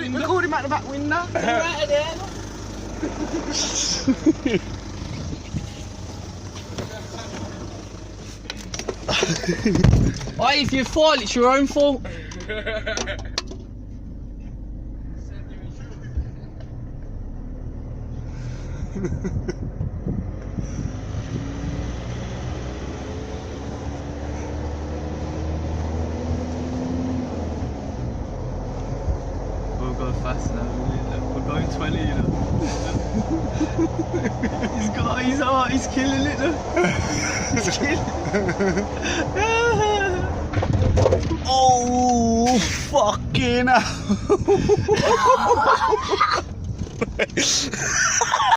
Record him out the back window. Right there. Why, if you fall, it's your own fault. We'll go fast now. We're going 20, you know. He's killing it though. He's killing it. Oh, fucking hell.